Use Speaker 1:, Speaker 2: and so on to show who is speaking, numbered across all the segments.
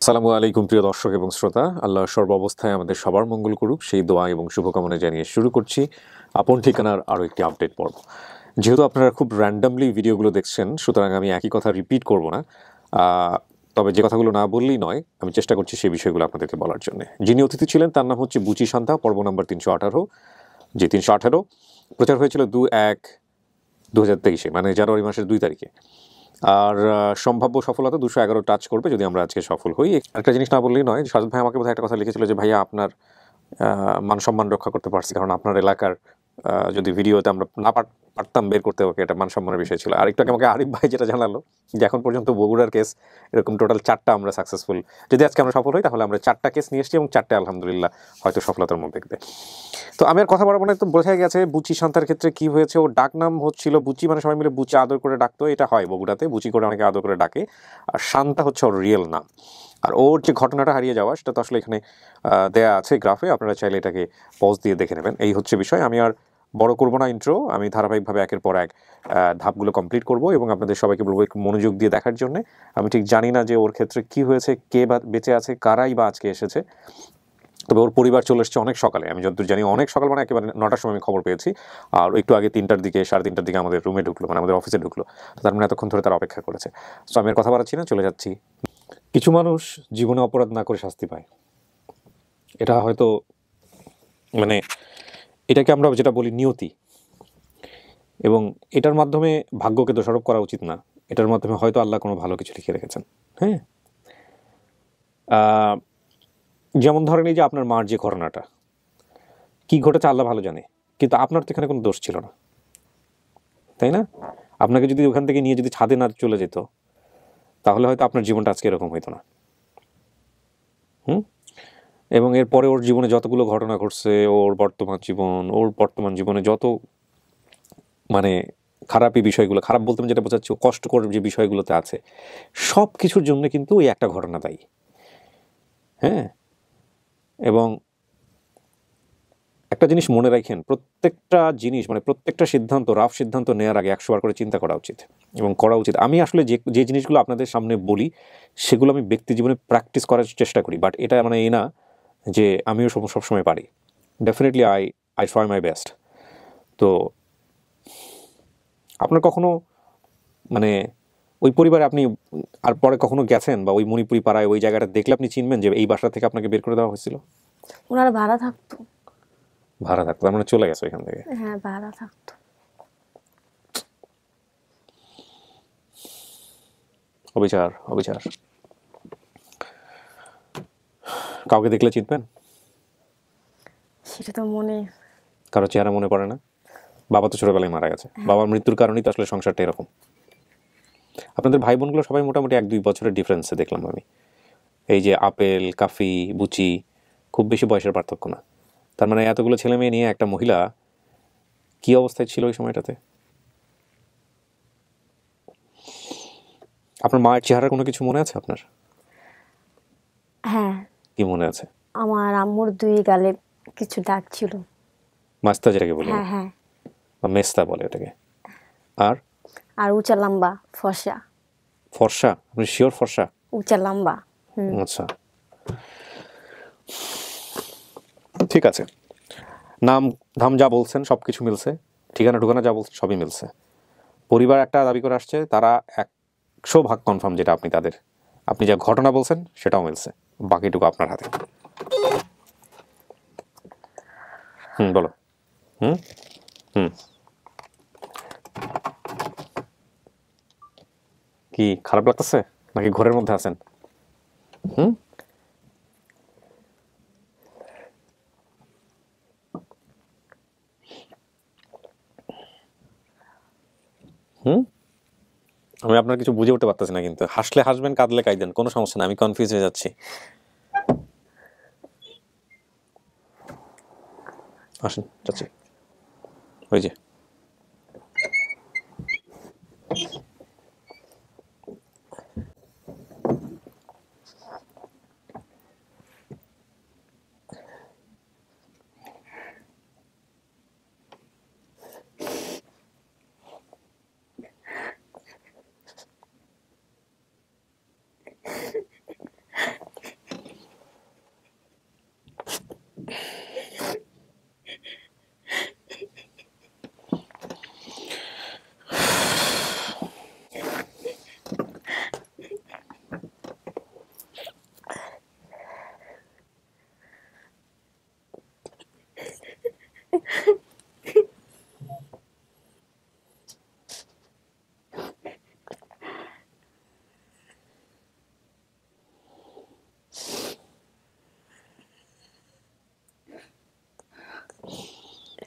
Speaker 1: আসসালামু আলাইকুম প্রিয় দর্শক এবং শ্রোতা। আল্লাহ সর্বাবস্থায় আমাদের সবার মঙ্গল করুক সেই দোয়া এবং শুভকামনা জানিয়ে শুরু করছি আপন ঠিকানার আরও একটি আপডেট পর্ব। যেহেতু আপনারা খুব র্যান্ডামলি ভিডিওগুলো দেখছেন, সুতরাং আমি একই কথা রিপিট করব না। তবে যে কথাগুলো না বললেই নয়, আমি চেষ্টা করছি সেই বিষয়গুলো আপনাদেরকে বলার জন্য। যিনি অতিথি ছিলেন তার নাম হচ্ছে বুচি শান্তা, পর্ব নম্বর 318। যে 318 প্রচার হয়েছিল 2/1/2023, মানে জানুয়ারি মাসের 2 তারিখে। আর সম্ভাব্য সফলতা 211 টাচ করবে যদি আমরা আজকে সফল হই। একটা জিনিস না বললেই নয়, সাজদ ভাই আমাকে বোধহয় একটা কথা লিখেছিল যে ভাইয়া আপনার মান সম্মান রক্ষা করতে পারছি, কারণ আপনার এলাকার যদি ভিডিওতে আমরা না পারতাম বের করতে, ওকে এটা মান সম্মানের বিষয় ছিল। আর একটু আগে আমাকে আরিফ ভাই যেটা জানালো যে এখন পর্যন্ত বগুড়ার কেস এরকম টোটাল 4টা আমরা সাকসেসফুল। যদি আজকে আমরা সফল হই তাহলে আমরা 4টা কেস নিয়ে এসেছি এবং 4টে আলহামদুলিল্লাহ হয়তো সফলতার মধ্যে দেখবে। তো আমি আর কথা বলবো না, তো বোঝাই গেছে বুচি শান্তার ক্ষেত্রে কি হয়েছে। ওর ডাক নাম হচ্ছিল বুচি, মানে সবাই মিলে বুচি আদর করে ডাকতো, এটা হয় বগুড়াতে, বুচি করে অনেকে আদর করে ডাকে। আর শান্তা হচ্ছে ওর রিয়েল নাম। আর ওর যে ঘটনাটা হারিয়ে যাওয়া, সেটা তো আসলে এখানে দেয়া আছে গ্রাফে, আপনারা চাইলে এটাকে পজ দিয়ে দেখে নেবেন। এই হচ্ছে বিষয়। আমি আর বড় করবো না ইন্ট্রো, আমি ধারাবাহিকভাবে একের পর এক ধাপগুলো কমপ্লিট করব এবং আপনাদের সবাইকে বলবো একটু মনোযোগ দিয়ে দেখার জন্য। আমি ঠিক জানি না যে ওর ক্ষেত্রে কি হয়েছে, কে বা বেঁচে আছে, কারাই বা আজকে এসেছে। তবে ওর পরিবার চলে এসেছে অনেক সকালে, আমি যতদূর জানি অনেক সকাল, মানে একেবারে 9টার সময় আমি খবর পেয়েছি। আর একটু আগে 3টার দিকে, 3:30টার দিকে আমাদের রুমে ঢুকলো, মানে আমাদের অফিসে ঢুকলো। তো তার মানে এতক্ষণ ধরে তারা অপেক্ষা করেছে। তো আমি আর কথা বাড়াচ্ছি না, চলে যাচ্ছি। কিছু মানুষ জীবনে অপরাধ না করে শাস্তি পায়, এটা হয়তো মানে এটাকে আমরা যেটা বলি নিয়তি, এবং এটার মাধ্যমে ভাগ্যকে দোষারোপ করা উচিত না। এটার মাধ্যমে হয়তো আল্লাহ কোনো ভালো কিছু লিখে রেখেছেন। হ্যাঁ, যেমন ধরেন এই যে আপনার মার যে ঘটনাটা, কি ঘটেছে আল্লাহ ভালো জানে, কিন্তু আপনার তো এখানে কোনো দোষ ছিল না, তাই না? আপনাকে যদি ওখান থেকে নিয়ে যদি ছাদে না চলে যেত, তাহলে হয়তো আপনার জীবনটা আজকে এরকম হইতো না। এবং এরপরে ওর জীবনে যতগুলো ঘটনা ঘটছে, ওর বর্তমান জীবনে যত মানে খারাপই বিষয়গুলো, খারাপ বলতে আমি যেটা বোঝাচ্ছি, কষ্টকর যে বিষয়গুলোতে আছে, সব কিছুর জন্য কিন্তু ওই একটা ঘটনা দায়ী। হ্যাঁ, এবং একটা জিনিস মনে রাখেন, প্রত্যেকটা জিনিস মানে প্রত্যেকটা সিদ্ধান্ত, রাফ সিদ্ধান্ত নেওয়ার আগে 100বার করে চিন্তা করা উচিত এবং করা উচিত। আমি আসলে যে যে জিনিসগুলো আপনাদের সামনে বলি, সেগুলো আমি ব্যক্তি জীবনে প্র্যাকটিস করার চেষ্টা করি, বাট এটা মানে এই না যে আমিও সবসময় পারি। Definitely I try my best. তো আপনার কখনো মানে ওই পরিবারে আপনি আর পরে কখনো গেছেন, বা ওই মণিপুরি পাড়ায় ওই জায়গাটা দেখলে আপনি চিনবেন যে এই বাসা থেকে আপনাকে বের করে দেওয়া হয়েছিল?
Speaker 2: ওনারা ভাড়া থাকতো।
Speaker 1: ভাড়া থাকতো, তার মানে চলে গেছে ওইখান থেকে।
Speaker 2: হ্যাঁ, ভাড়া থাকতো।
Speaker 1: অবিচার, অবিচার। কাউকে দেখলে চিনবেন?
Speaker 2: সেটা তো মনে।
Speaker 1: কারো চেহারা মনে পড়ে না? বাবা তো ছোটবেলায় মারা গেছে, বাবার মৃত্যুর কারণেই তো আসলে সংসারটা এরকম। আপনাদের ভাই বোনগুলো সবাই মোটামুটি 1-2 বছরের ডিফারেন্সে দেখলাম আমি। এই যে আপেল, কাফি, বুচি, খুব বেশি বয়সের পার্থক্য না। তার মানে এতগুলো ছেলে মেয়ে নিয়ে একটা মহিলা কি অবস্থায় ছিল ওই সময়টাতে? আপনার মায়ের চেহারার কোনো কিছু মনে আছে আপনার?
Speaker 2: হ্যাঁ,
Speaker 1: কি মনে আছে?
Speaker 2: আমার আম্মুর 2 গালে কিছু দাগ ছিল।
Speaker 1: মাস্তা যেটাকে বলি,
Speaker 2: হ্যাঁ, হ্যাঁ।
Speaker 1: বা মেস্তা বলে ওটাকে। আর
Speaker 2: আর উঁচা লম্বা, ফর্সা।
Speaker 1: ফর্সা? আপনি শিওর ফর্সা?
Speaker 2: উঁচা লম্বা।
Speaker 1: আচ্ছা, ঠিক আছে। নাম ধাম যা বলছেন সব কিছু মিলছে, ঠিকানা ঠিকানা যা বলছেন সবই মিলছে। পরিবার একটা দাবি করে আসছে, তারা 100 ভাগ কনফার্ম যেটা আপনি যা ঘটনা বলছেন সেটাও মিলছে। বাকিটুকু আপনার হাতে। বলো। হুম হুম কি খারাপ লাগতেছে নাকি ঘরের মধ্যে আছেন? হুম হুম আমি আপনার কিছু বুঝে উঠতে পারতেছি না, কিন্তু হাসলে হাসবেন, কাঁদলে কাঁদেন, কোনো সমস্যা না, আমি কনফিউজ হয়ে যাচ্ছি। আসেন চাচি, ওই যে।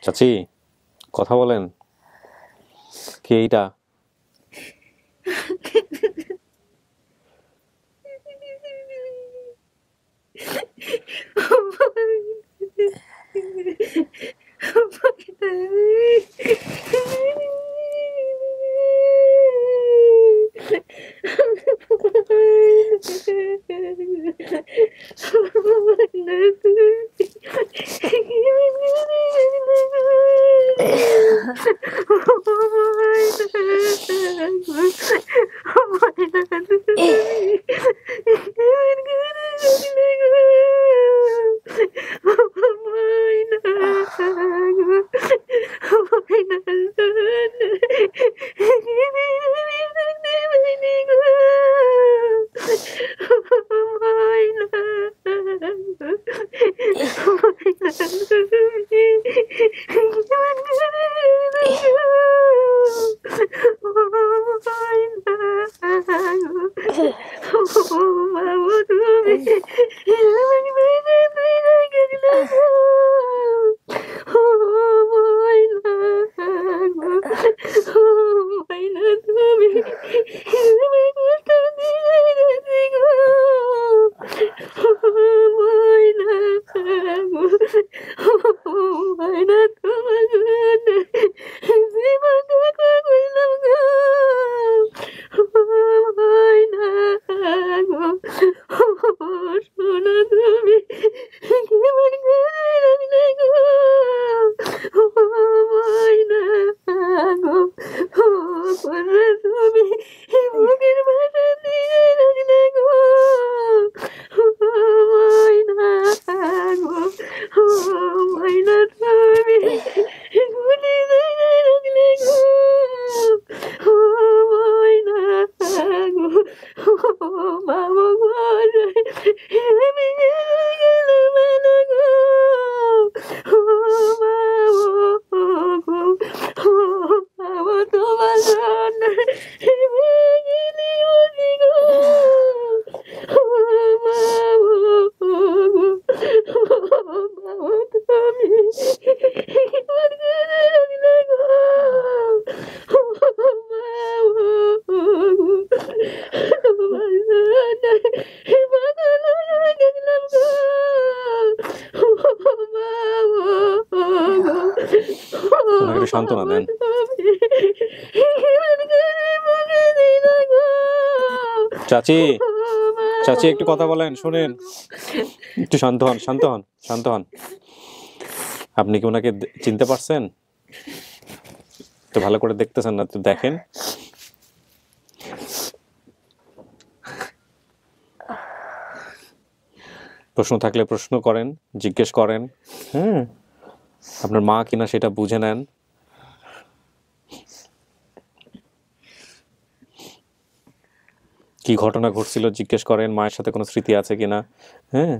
Speaker 1: চাচি কথা বলেন, কে এইটা? ওনাকে একটু সান্ত্বনা দেন। চাচি চাচি একটু কথা বলেন, শুনেন, একটু শান্ত হন, শান্ত হন, শান্ত হন। আপনি কি ওনাকে চিনতে পারছেন? তো ভালো করে দেখতেছেন না তো দেখেন। প্রশ্ন থাকলে প্রশ্ন করেন, জিজ্ঞেস করেন। হ্যাঁ, আপনার মা কিনা সেটা বুঝে নেন। কি ঘটনা ঘটছিল জিজ্ঞেস করেন, মায়ের সাথে কোনো স্মৃতি আছে কিনা। হ্যাঁ,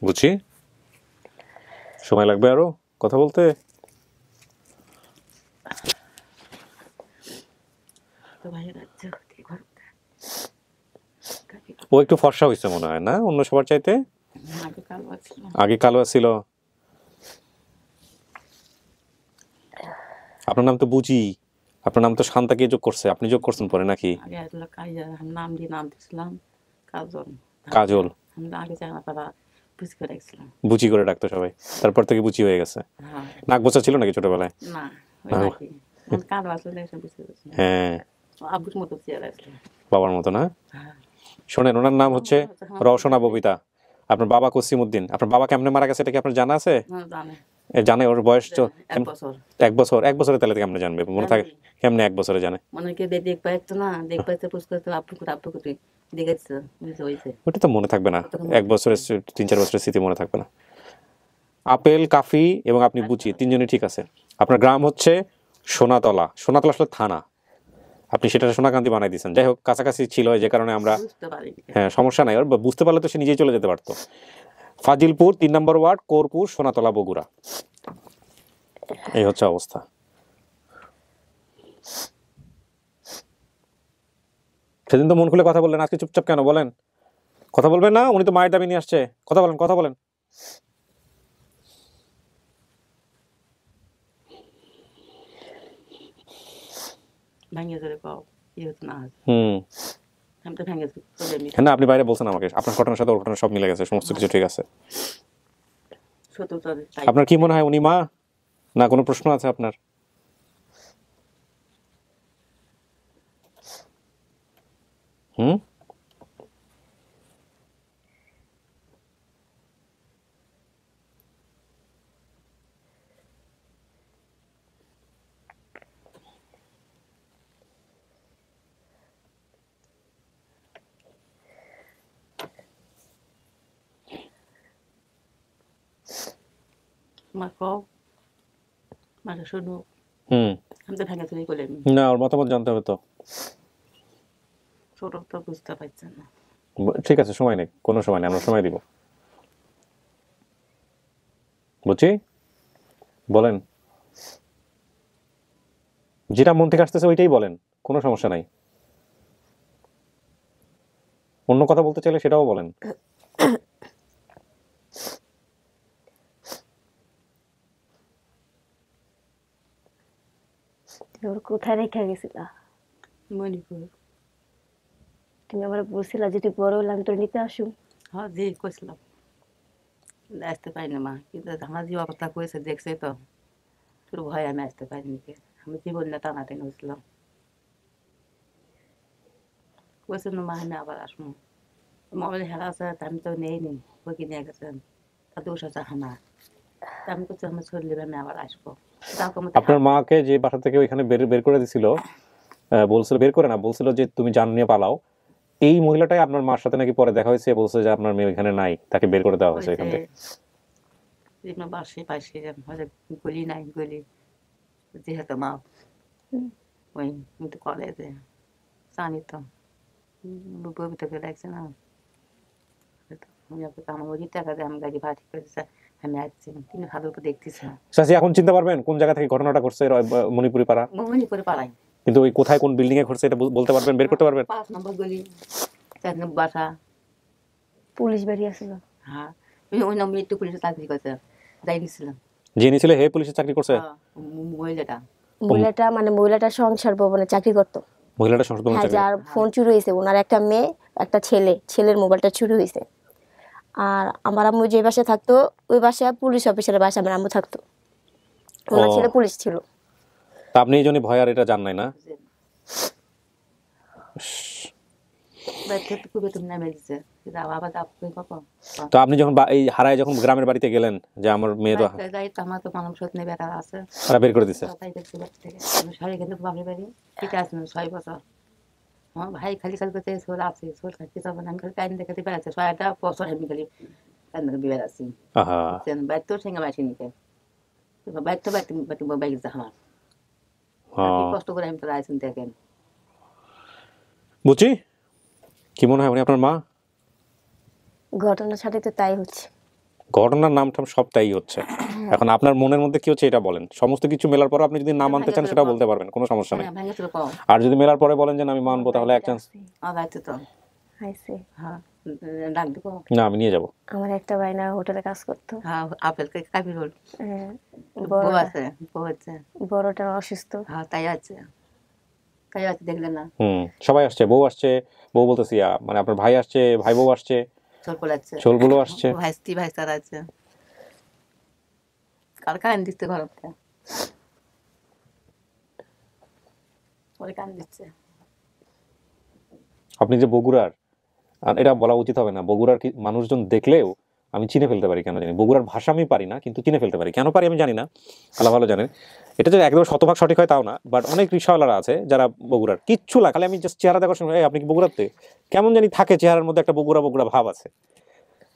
Speaker 1: বুঝছি। সময় লাগবে আরো কথা বলতে। ও একটু ফর্সা হয়েছে মনে হয় না অন্য সবার চাইতে? আগে কালো ছিল। আপনার নাম তো বুঝি, আপনার নাম তো শান্তা কে যোগ করছে? আপনি যোগ করছেন পরে নাকি? কাজল বুচি করে ডাকতো সবাই, তারপর থেকে বুচি হয়ে গেছে। নাক বোচা ছিল নাকি ছোটবেলায়? হ্যাঁ, বাবার মতো না। শোনেন, ওনার নাম হচ্ছে রওশনা ববিতা। আপনার বাবা কসিমউদ্দিন। আপনার বাবা কেমনে মারা গেছে এটা কি আপনার জানা আছে? জানে? ওর বয়স তো 1 বছর। 1 বছরে তাহলে কেমনে জানবে? মনে থাকে কেমনে 1 বছরে জানে? ওটা তো মনে থাকবে না, 1 বছরের 3-4 বছরের স্মৃতি মনে থাকবে না। আপেল, কাফি এবং আপনি বুচি তিনজনই ঠিক আছে। আপনার গ্রাম হচ্ছে সোনাতলা। সোনাতলা আসলে থানা। আপনি সেটা সোনাকান্তি বানাই দিয়েছেন। যাই হোক, কাছাকাছি ছিল, যে কারণে আমরা
Speaker 3: বুঝতে পারিনি।
Speaker 1: হ্যাঁ সমস্যা নাই, ওর বুঝতে পারলে তো সে নিজেই চলে যেতে পারতো। ফাজিলপুর 3 নম্বর ওয়ার্ড, কোরপুর, সোনাতলা, বগুড়া। এই হচ্ছে অবস্থা। সেদিন তো মন খুলে কথা বললেন, আজকে চুপচাপ কেন? বলেন, কথা বলবেন না? উনি তো মায়ের দাবি নিয়ে আসছে, কথা বলেন, কথা বলেন।
Speaker 3: ভেঙে চলে পাও কি হতো না হতো।
Speaker 1: হুম,
Speaker 3: আমি তো ভেঙে চলে এমনি
Speaker 1: হ্যাঁ না, আপনি বাইরে বলছেন আমাকে, আপনার ঘটনার সাথে ওর ঘটনা সব মিলে গেছে, সমস্ত কিছু ঠিক আছে।
Speaker 3: সত্য তাদের তাই।
Speaker 1: আপনার কি মনে হয় উনি মা, না কোনো প্রশ্ন আছে আপনার? হুম,
Speaker 3: মা কও, মাটা শুনো।
Speaker 1: হুম,
Speaker 3: আমি তো ভেঙে চলে করলাম।
Speaker 1: না ওর মতামত জানতে হবে তো।
Speaker 3: ছোট তো বুঝতে পারছে না।
Speaker 1: ঠিক আছে, সময় নেই, কোনো সময় নেই, আমরা সময় দিব। বুঝছি, বলেন, যেটা মন থেকে আসতেছে ওইটাই বলেন, কোনো সমস্যা নাই। অন্য কথা বলতে চাইলে সেটাও বলেন।
Speaker 2: ওর কোথায় রেখে গেছিলা?
Speaker 3: মণিপুর।
Speaker 2: তুমি আমার বলছিলা যে তুই বড় হলে আমি তোর নিতে আসুম।
Speaker 3: হ্যাঁ জি কইছিলাম, আসতে পারি না মা, কিন্তু আমার যে অবস্থা করেছে দেখছে তো, তোর ভয় আমি আসতে পারিনি। আমি জীবন না টানাটানি হয়েছিলাম। কইছিল মা আমি আবার আসবো। মোবাইল হেরা আছে, আমি তো নেই নি, ওই নিয়ে গেছেন, তাতে ওষা চাহা না। আমি করছি আমার শরীরে আমি আবার আসবো।
Speaker 1: আপনার মাকে যে বাসা থেকে ওইখানে বের বের করে দিছিল, বলছিল বের করে না, বলছিল যে তুমি জান নিয়ে পালাও, এই মহিলাটাই আপনার মার সাথে নাকি পরে দেখা হয়েছে, বলছে যে আপনার মেয়ে ওইখানে নাই, তাকে বের করে দেওয়া হয়েছে এখান থেকে।
Speaker 3: বাসে পাশে গলি নাই, গলি যেহেতু মা ওই কিন্তু কলেজে জানি তো ববিতাকে লাগছে না। আমার ওই টাকা দিয়ে আমি গাড়ি ভাড়া ঠিক করেছে, আমি আসছি, তিনি ভালো করে দেখতেছি না।
Speaker 1: চাচি এখন চিনতে পারবেন কোন জায়গা থেকে ঘটনাটা ঘটছে? মণিপুরি পাড়া,
Speaker 3: মণিপুরে পাড়াই।
Speaker 1: কিন্তু ওই কোথায় কোন বিল্ডিং এ ঘটছে এটা বলতে পারবেন, বের করতে পারবেন?
Speaker 3: 5 নম্বর গলি, 4 নম্বর বাসা।
Speaker 2: পুলিশ বাড়ি আসছিল।
Speaker 3: হ্যাঁ ওই নম্বর একটু পুলিশে চাকরি করছে, যাই দিচ্ছিলাম।
Speaker 1: যে নিয়েছিল হে পুলিশে চাকরি করছে?
Speaker 3: মহিলাটা
Speaker 2: মহিলাটা সংসার ভবনে চাকরি করতো।
Speaker 1: মহিলাটা সংসদ ভবনে
Speaker 2: হ্যাঁ,
Speaker 1: চাকরি
Speaker 2: যার ফোন চুরি হয়েছে, ওনার একটা মেয়ে একটা ছেলে, ছেলের মোবাইলটা চুরি হয়েছে। আর আমার আম্মু যে বাসায় থাকতো ওই বাসায় পুলিশ অফিসারের বাসায় আমার আম্মু থাকতো। ওনার
Speaker 1: ও।
Speaker 2: ছেলে পুলিশ ছিল।
Speaker 1: তা আপনি এই জন্য ভয় আর এটা জান নাই না?
Speaker 3: খুবই তুমি নামে দিচ্ছে, আবার
Speaker 1: তো আপনি যখন এই হারায় যখন গ্রামের বাড়িতে গেলেন যে আমার মেয়ে তো
Speaker 3: আমার তো মানব সত নেই, বেটা আছে,
Speaker 1: তারা বের করে দিছে।
Speaker 3: তাই দেখছি বাড়ি থেকে। আমি সারি কিন্তু বাপের বাড়ি ঠিক আছে 6 বছর। আমার ভাই খালি খালি করতে সোল আছে, সোল খাইতে যাবো না, আমি খালি টাইম দেখাতে বেড়াচ্ছে 6টা বছর আমি খালি টাইম দেখে বেড়াচ্ছি।
Speaker 1: আহা,
Speaker 3: বাইর তো সঙ্গে বাসি নিতে বাইর তো বাইক যা আমার কষ্ট করে আমি তো আইসুন দেখেন।
Speaker 1: বুঝছি, কি মনে হয় উনি আপনার মা?
Speaker 2: ঘটনার সাথে তো তাই হচ্ছে।
Speaker 1: ঘটনার নাম টাম সব তাই হচ্ছে। এখন আপনার মনের মধ্যে কি হচ্ছে এটা বলেন। সমস্ত কিছু মেলার পর আপনি যদি না মানতে চান সেটা বলতে পারবেন, কোনো সমস্যা নেই।
Speaker 3: ভেঙে চলে পাও
Speaker 1: আর যদি মেলার পরে বলেন যে না, আমি মানবো, তাহলে এক চান্স।
Speaker 3: আগাইতে তো
Speaker 2: আইছে।
Speaker 3: হ্যাঁ ডাক দিব।
Speaker 1: না, আমি নিয়ে যাব।
Speaker 2: আমার একটা ভাই না হোটেলে কাজ করতো।
Speaker 3: হ্যাঁ আপেল কাপি রোল
Speaker 2: হ্যাঁ,
Speaker 3: বউ আছে, বউ আছে,
Speaker 2: বড়টা অসুস্থ।
Speaker 3: হ্যাঁ তাই আছে, তাই আছে দেখলেন না।
Speaker 1: সবাই আসছে, বউ আসছে, বউ বলতেছি মানে আপনার ভাই আসছে, ভাই বউ আসছে,
Speaker 3: চলপল আছে,
Speaker 1: ছোলগুলো আসছে।
Speaker 3: ভাইস্তি ভাইস্তার আছে, কার কান দিচ্ছে ঘরটা, ওই কান দিচ্ছে।
Speaker 1: আপনি যে বগুড়ার, আর এটা বলা উচিত হবে না, বগুড়ার কি মানুষজন দেখলেও আমি চিনে ফেলতে পারি, কেন জানি। বগুড়ার ভাষা আমি পারি না, কিন্তু চিনে ফেলতে পারি। কেন পারি আমি জানি না, আল্লাহ ভালো জানেন। এটা যে একদম শতভাগ সঠিক হয় তাও না, বাট অনেক রিক্সাওয়ালারা আছে যারা বগুড়ার, কিচ্ছু না, খালি আমি জাস্ট চেহারা দেখার সময় আপনি কি বগুড়াতে, কেমন জানি থাকে চেহারার মধ্যে একটা বগুড়া বগুড়া ভাব আছে।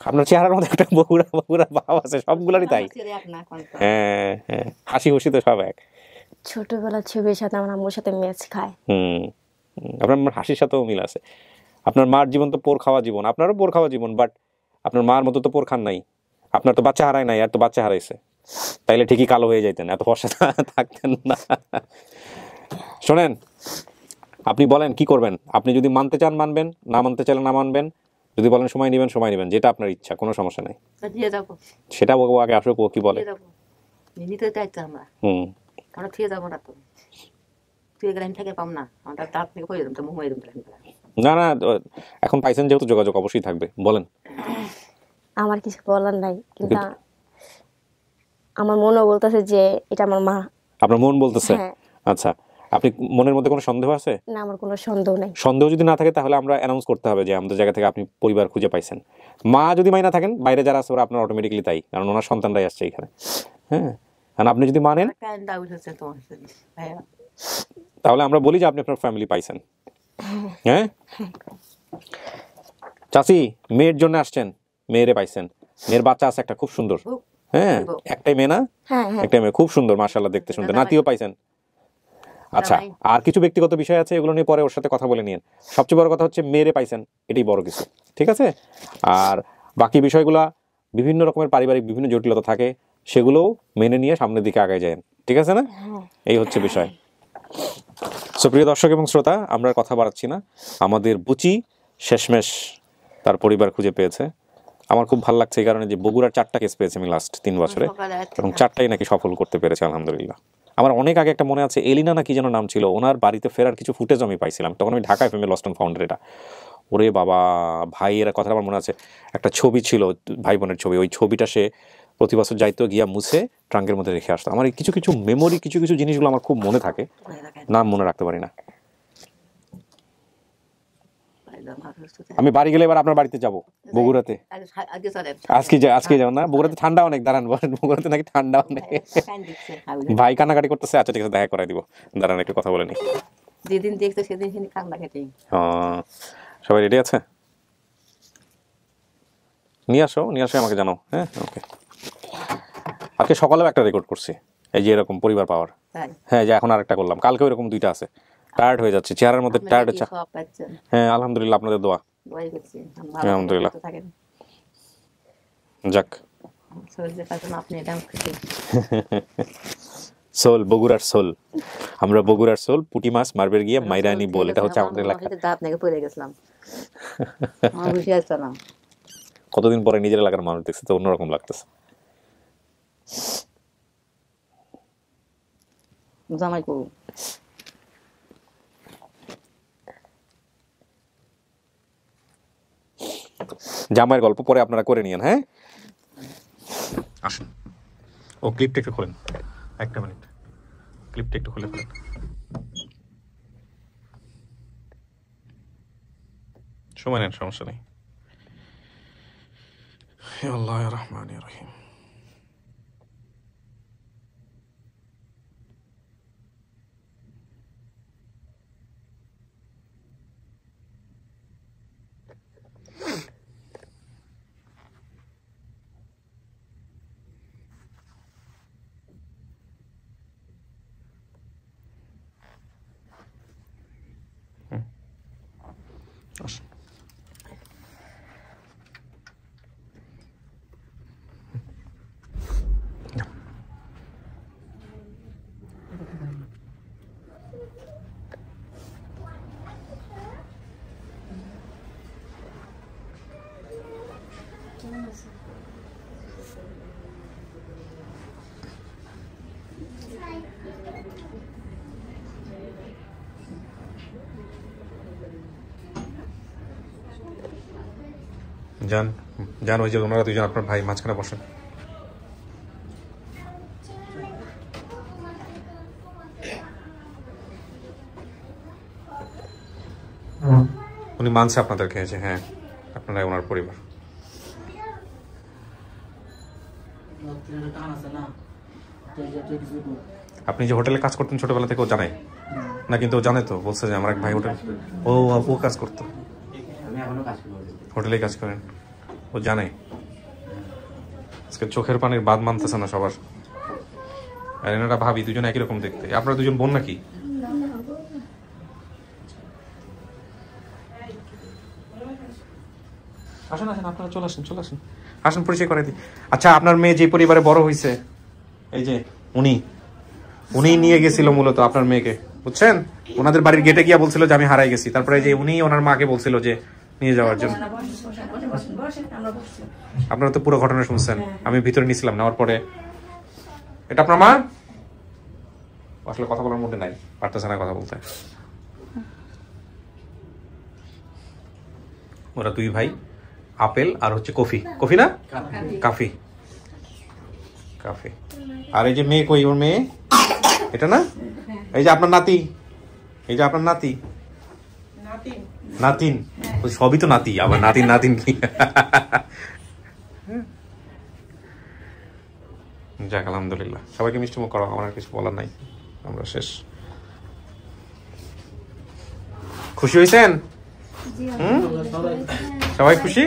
Speaker 1: আপনার চেহারার মধ্যে একটা বগুড়া বগুড়া ভাব আছে, সবগুলারই তাই। হ্যাঁ হ্যাঁ, হাসি খুশি তো সব এক।
Speaker 2: ছোটবেলার ছবির সাথে আমার আম্মুর সাথে ম্যাচ খায়।
Speaker 1: আপনার হাসির সাথেও মিল আছে। আপনার মার জীবন তো পোর খাওয়া জীবন, আপনারও পোর খাওয়া জীবন, বাট আপনার মার মতো তো পোর খান নাই। আপনার তো বাচ্চা হারায় নাই, আর তো বাচ্চা হারাইছে, তাইলে ঠিকই কালো হয়ে যাইতেন, এত ফর্সা থাকতেন না। শোনেন, আপনি বলেন কি করবেন। আপনি যদি মানতে চান মানবেন, না মানতে চাইলে না মানবেন, যদি বলেন সময় নেবেন, যেটা আপনার ইচ্ছা, কোনো সমস্যা নেই।
Speaker 3: দিয়ে যাবো,
Speaker 1: সেটা ও আগে আসুক, ও কি বলে।
Speaker 3: দিয়ে যাবো, নিতে চাইছি আমরা, আমরা থিয়ে যাবো না তো, তুই গেলে আমি থেকে পাম না, আমরা তার থেকে হয়ে যাবো, মুখ হয়ে যাবো।
Speaker 1: না না, এখন পাইছেন যেহেতু যোগাযোগ অবশ্যই থাকবে, বলেন।
Speaker 2: আমার কিছু বলার নাই, কিন্তু আমার মনও বলতেছে যে এটা আমার মা।
Speaker 1: আপনার মন বলতেছে?
Speaker 2: হ্যাঁ।
Speaker 1: আচ্ছা, আপনি মনের মধ্যে কোনো সন্দেহ আছে?
Speaker 2: না, আমার কোনো সন্দেহ নাই।
Speaker 1: সন্দেহ যদি না থাকে তাহলে আমরা অ্যানাউন্স করতে হবে যে আমাদের জায়গা থেকে আপনি পরিবার খুঁজে পাইছেন। মা যদি মাই না থাকেন, বাইরে যারা আছে ওরা আপনার অটোমেটিক্যালি তাই, কারণ ওনার সন্তানরাই আসছে এখানে। হ্যাঁ, আর আপনি যদি মানেন তাহলে আমরা বলি যে আপনি আপনার ফ্যামিলি পাইছেন। হ্যাঁ চাচি, মেয়ের জন্য আসছেন, মেয়েরে পাইছেন, মেয়ের বাচ্চা আছে একটা খুব সুন্দর। হ্যাঁ, একটাই মেয়ে না?
Speaker 2: হ্যাঁ,
Speaker 1: একটাই মেয়ে, খুব সুন্দর মাশাআল্লাহ, দেখতে সুন্দর, নাতিও পাইছেন। আচ্ছা, আর কিছু ব্যক্তিগত বিষয় আছে, এগুলো নিয়ে পরে ওর সাথে কথা বলে নিন। সবচেয়ে বড় কথা হচ্ছে মেয়েরে পাইছেন, এটাই বড় কিছু, ঠিক আছে? আর বাকি বিষয়গুলা বিভিন্ন রকমের পারিবারিক বিভিন্ন জটিলতা থাকে, সেগুলোও মেনে নিয়ে সামনের দিকে আগায় যায়, ঠিক আছে না? এই হচ্ছে বিষয়। সো প্রিয় দর্শক এবং শ্রোতা, আমরা কথা বাড়াচ্ছি না, আমাদের বুচি শেষমেশ তার পরিবার খুঁজে পেয়েছে। আমার খুব ভালো লাগছে এই কারণে যে বগুড়ার 4টা কেস পেয়েছে আমি লাস্ট 3 বছরে, এবং 4টাই নাকি সফল করতে পেরেছে আলহামদুলিল্লাহ। আমার অনেক আগে একটা মনে আছে, এলিনা না কি যেন নাম ছিল, ওনার বাড়িতে ফেরার কিছু ফুটেজ আমি পাইছিলাম, তখন আমি ঢাকা এফএম লস্ট অ্যান্ড ফাউন্ডের এটা। ওরে বাবা, ভাই এরা কথা আমার মনে আছে, একটা ছবি ছিল ভাই বোনের ছবি, ওই ছবিটা সে প্রতি বছর যাইতো, গিয়া মুছে ট্রাঙ্কের মধ্যে রেখে আসতো। আমার এই কিছু কিছু মেমোরি, কিছু কিছু জিনিসগুলো আমার খুব মনে থাকে, নাম মনে রাখতে পারি না। আমি বাড়ি গেলে এবার আপনার বাড়িতে যাবো, বগুড়াতে। আজকে যাও না? বগুড়াতে ঠান্ডা অনেক, দাঁড়ান, বগুড়াতে নাকি ঠান্ডা অনেক। ভাই কান্নাকাটি করতেছে, আচ্ছা ঠিক আছে, দেখা করাই দিব, দাঁড়ান একটু কথা বলে নি।
Speaker 3: যেদিন দেখতো সেদিন কান্না কেটে।
Speaker 1: সবাই রেডি আছে? নিয়ে আসো আমাকে জানাও। হ্যাঁ, ওকে। আজকে সকালেও একটা রেকর্ড করছি, এই যে এরকম পরিবার পাওয়ার। হ্যাঁ, যে এখন আরেকটা করলাম, কালকেও এরকম 2টা আছে। টায়ার্ড হয়ে যাচ্ছে, চেহারার মধ্যে টায়ার্ড হচ্ছে। হ্যাঁ আলহামদুলিল্লাহ, আপনাদের দোয়া। আলহামদুলিল্লাহ, যাক। সোল, বগুড়ার সোল, আমরা বগুড়ার সোল, পুঁটি মাছ মারবে গিয়ে মাইরানি বল, এটা হচ্ছে আমাদের এলাকা। কতদিন পরে নিজের এলাকার মানুষ দেখছে, তো অন্যরকম লাগতেছে।
Speaker 3: জামাই কো
Speaker 1: জামাইয়ের গল্প পরে আপনারা করে নিয়েন। হ্যাঁ, আসুন। ও ক্লিপটা একটু খোলেন, একটা মিনিট, ক্লিপটা একটু খুলে ফেলেন। সময় নেন, সমস্যা নেই। আল্লাহ রহমান রহিম। আসুন। যান যান, ওই যে ওনারা দুজন আপনার ভাই, মাঝখানে বসেন। উনি মানছে আপনাদের খেয়েছে, হ্যাঁ, আপনারাই ওনার পরিবার। আপনি যে হোটেলে কাজ করতেন ছোটবেলা থেকে, ও জানে না? কিন্তু ও জানে তো, বলছে যে আমার এক ভাই হোটেল, ও কাজ করতো, হোটেলে কাজ করেন, ও জানে। আজকে চোখের পানির বাদ মানতেছে না সবার। আর এনারা ভাবি দুজন একই রকম দেখতে। আপনারা দুজন বোন নাকি?
Speaker 4: আসেন আসেন, আপনারা চলে আসেন, চলে আসেন, আসেন পরিচয় করে দিই। আচ্ছা, আপনার মেয়ে যে পরিবারে বড় হয়েছে, এই যে উনি নিয়ে গেছিল মূলত আপনার মেয়েকে, বুঝছেন? ওনাদের বাড়ির গেটে গিয়া বলছিল যে আমি হারাই গেছি, তারপরে যে উনি ওনার মাকে বলছিল যে নিয়ে যাওয়ার জন্য। আপনারা তো পুরো ঘটনা শুনছেন, আমি ভিতরে নিছিলাম, নেওয়ার পরে এটা আপনার মা আসলে কথা বলার মধ্যে নাই, পারতেছে না কথা বলতে। ওরা দুই ভাই, আপেল আর হচ্ছে কফি, কফি না কাফি, কাফি। আর এই যে মেয়ে, কই ওর মেয়ে? এটা না, এই যে আপনার নাতি, এই যে আপনার নাতি, নাতিন, সবই তো নাতি, আবার নাতিন নাতিন কি? যাক আলহামদুলিল্লাহ, সবাইকে মিষ্টি মুখ করো, আমার আর কিছু বলার নাই, আমরা শেষ। খুশি হয়েছেন? সবাই খুশি?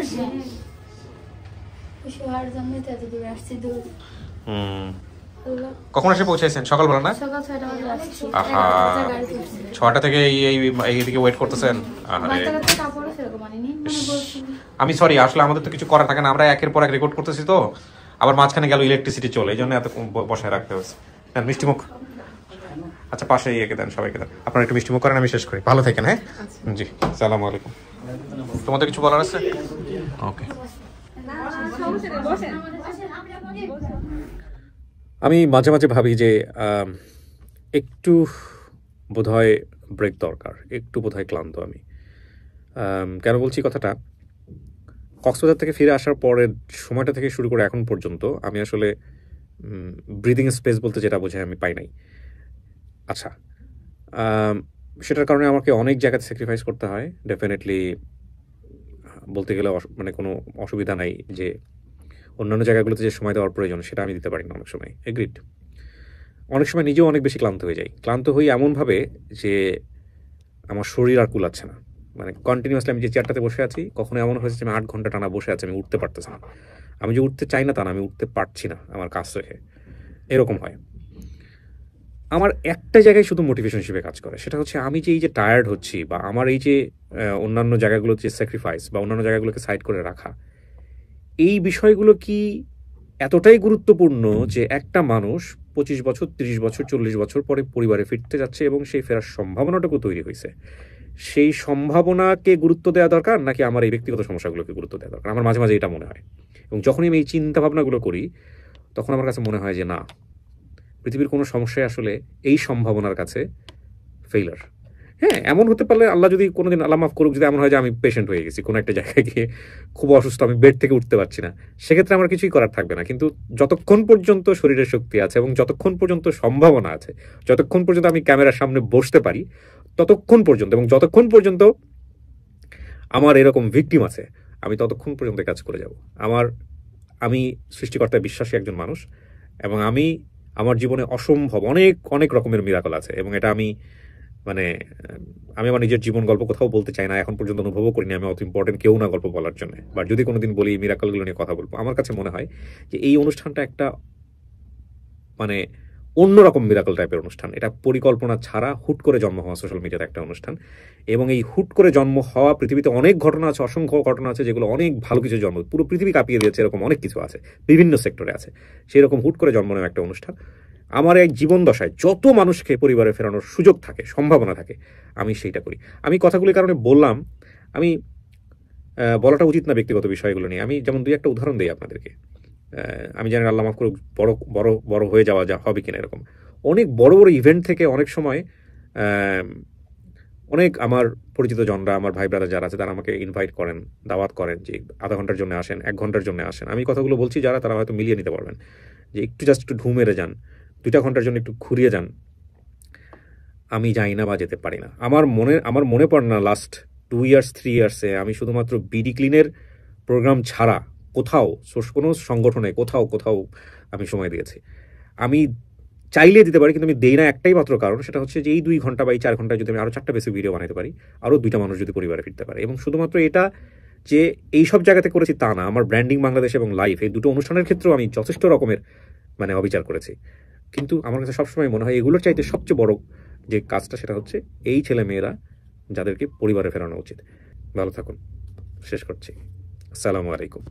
Speaker 4: কখন এসে পৌঁছেছেন? সকালবেলা না? আহা, 6টা থেকে এইদিকে ওয়েট করতেছেন? আমি সরি, আসলে আমাদের তো কিছু করা থাকে না, আমরা একের পর এক রেকর্ড করতেছি তো, আবার মাঝখানে গেল ইলেকট্রিসিটি চলে, এই জন্য এত বসায় রাখতে হয়েছে। হ্যাঁ, মিষ্টি মুখ। আচ্ছা, পাশে ইয়েকে দেন, সবাইকে দেন, আপনারা একটু মিষ্টি মুখ করেন, আমি শেষ করি। ভালো থাকেন। হ্যাঁ জি, সালাম আলাইকুম। তোমাদের কিছু বলার আছে? ওকে।
Speaker 1: আমি মাঝে মাঝে ভাবি যে একটু বোধহয় ব্রেক দরকার, একটু বোধহয় ক্লান্ত আমি। কেন বলছি কথাটা? কক্সবাজার থেকে ফিরে আসার পরের সময়টা থেকে শুরু করে এখন পর্যন্ত আমি আসলে ব্রিদিং স্পেস বলতে যেটা বোঝায় আমি পাই নাই। আচ্ছা, সেটার কারণে আমাকে অনেক জায়গাতে স্যাক্রিফাইস করতে হয়। ডেফিনেটলি বলতে গেলে মানে কোনো অসুবিধা নাই যে অন্যান্য জায়গাগুলোতে যে সময় দেওয়ার প্রয়োজন সেটা আমি দিতে পারি না অনেক সময়, এগ্রিড। অনেক সময় নিজেও অনেক বেশি ক্লান্ত হয়ে যাই। ক্লান্ত হই এমনভাবে যে আমার শরীর আর কুলাচ্ছে না। মানে কন্টিনিউয়াসলি আমি যে চেয়ারটাতে বসে আছি, কখনো এমন হয়েছে যে আমি 8 ঘন্টা টানা বসে আছি, আমি উঠতে পারতেছি না। আমি যে উঠতে চাই না তা না, আমি উঠতে পারছি না আমার কাজ রেখে, এরকম হয়। আমার একটা জায়গায় শুধু মোটিভেশন হিসেবে কাজ করে, সেটা হচ্ছে আমি যে এই যে টায়ার্ড হচ্ছি, বা আমার এই যে অন্যান্য জায়গাগুলোতে যে স্যাক্রিফাইস বা অন্যান্য জায়গাগুলোকে সাইড করে রাখা, এই বিষয়গুলো কি এতটাই গুরুত্বপূর্ণ যে একটা মানুষ 25 বছর, 30 বছর, 40 বছর পরে পরিবারে ফিরতে যাচ্ছে এবং সেই ফেরার সম্ভাবনাটুকু তৈরি হয়েছে, সেই সম্ভাবনাকে গুরুত্ব দেওয়া দরকার নাকি আমার এই ব্যক্তিগত সমস্যাগুলোকে গুরুত্ব দেওয়া দরকার? আমার মাঝে মাঝে এটা মনে হয়, এবং যখনই আমি এই চিন্তা ভাবনাগুলো করি তখন আমার কাছে মনে হয় যে না, পৃথিবীর কোনো সমস্যায় আসলে এই সম্ভাবনার কাছে ফেইলার। হ্যাঁ, এমন হতে পারলে, আল্লাহ যদি কোনোদিন আল্লাহ মাফ করুক, যদি এমন হয় যে আমি পেশেন্ট হয়ে গেছি কোনো একটা জায়গায় গিয়ে, খুব অসুস্থ, আমি বেড থেকে উঠতে পারছি না, সেক্ষেত্রে আমার কিছুই করার থাকবে না। কিন্তু যতক্ষণ পর্যন্ত শরীরের শক্তি আছে এবং যতক্ষণ পর্যন্ত সম্ভাবনা আছে, যতক্ষণ পর্যন্ত আমি ক্যামেরার সামনে বসতে পারি, ততক্ষণ পর্যন্ত, এবং যতক্ষণ পর্যন্ত আমার এরকম ভিকটিম আছে, আমি ততক্ষণ পর্যন্ত কাজ করে যাব। আমি সৃষ্টিকর্তায় বিশ্বাসী একজন মানুষ, এবং আমি আমার জীবনে অসম্ভব অনেক অনেক রকমের মিরাকল আছে, এবং এটা আমি আমার নিজের জীবন গল্প কোথাও বলতে চাই না, এখন পর্যন্ত অনুভবও করিনি আমি অত ইম্পর্টেন্ট কেউ না গল্প বলার জন্য। বাট যদি কোনোদিন বলি মিরাকলগুলো নিয়ে কথা বলবো, আমার কাছে মনে হয় যে এই অনুষ্ঠানটা একটা অন্যরকম মিরাকল টাইপের অনুষ্ঠান। এটা পরিকল্পনা ছাড়া হুট করে জন্ম হওয়া সোশ্যাল মিডিয়াতে একটা অনুষ্ঠান, এবং এই হুট করে জন্ম হওয়া পৃথিবীতে অনেক ঘটনা আছে, অসংখ্য ঘটনা আছে যেগুলো অনেক ভালো কিছু জন্ম, পুরো পৃথিবী কাঁপিয়ে দিয়েছে, এরকম অনেক কিছু আছে, বিভিন্ন সেক্টরে আছে। সেই রকম হুট করে জন্ম নেওয়া একটা অনুষ্ঠান। আমার এই জীবন দশায় যত মানুষকে পরিবারে ফেরানোর সুযোগ থাকে, সম্ভাবনা থাকে, আমি সেইটা করি। আমি কথাগুলির কারণে বললাম, আমি বলাটা উচিত না ব্যক্তিগত বিষয়গুলো নিয়ে। আমি যেমন 2-1টা উদাহরণ দিই আপনাদেরকে। আমি জানি আল্লাহ মাফ করুক বড় বড় বড় হয়ে যাওয়া হবে কিনা, এরকম অনেক বড় বড় ইভেন্ট থেকে অনেক সময় অনেক আমার পরিচিত জনরা, আমার ভাই ব্রাদার যারা আছে, তারা আমাকে ইনভাইট করেন, দাওয়াত করেন যে আধা ঘন্টার জন্য আসেন, 1 ঘন্টার জন্য আসেন। আমি কথাগুলো বলছি যারা, তারা হয়তো মিলিয়ে নিতে পারবেন যে একটু জাস্ট একটু ঢু মেরে যান, 2টা ঘন্টার জন্য একটু ঘুরিয়ে যান। আমি যাই না বা যেতে পারি না। আমার মনে পড়ে না লাস্ট 2 ইয়ার্স 3 ইয়ার্সে আমি শুধুমাত্র বিডি ক্লিনের প্রোগ্রাম ছাড়া কোথাও কোনো সংগঠনে কোথাও আমি সময় দিয়েছি। আমি চাইলে দিতে পারি, কিন্তু আমি দেই না একটাই মাত্র কারণ, সেটা হচ্ছে যে এই 2 ঘন্টা বা এই 4 ঘন্টায় যদি আমি আরও 4টা বেসিক ভিডিও বানাতে পারি, আরও 2টা মানুষ যদি পরিবারে ফিরতে পারে। এবং শুধুমাত্র এটা যে এই সব জায়গাতে করেছি তা না, আমার ব্র্যান্ডিং বাংলাদেশ এবং লাইফ, এই দুটো অনুষ্ঠানের ক্ষেত্রেও আমি যথেষ্ট রকমের অবিচার করেছি। কিন্তু আমার কাছে সবসময় মনে হয় এগুলোর চাইতে সবচেয়ে বড় যে কাজটা, সেটা হচ্ছে এই ছেলে মেয়েরা যাদেরকে পরিবারে ফেরানো উচিত। ভালো থাকুন, শেষ করছি। আসসালামু আলাইকুম।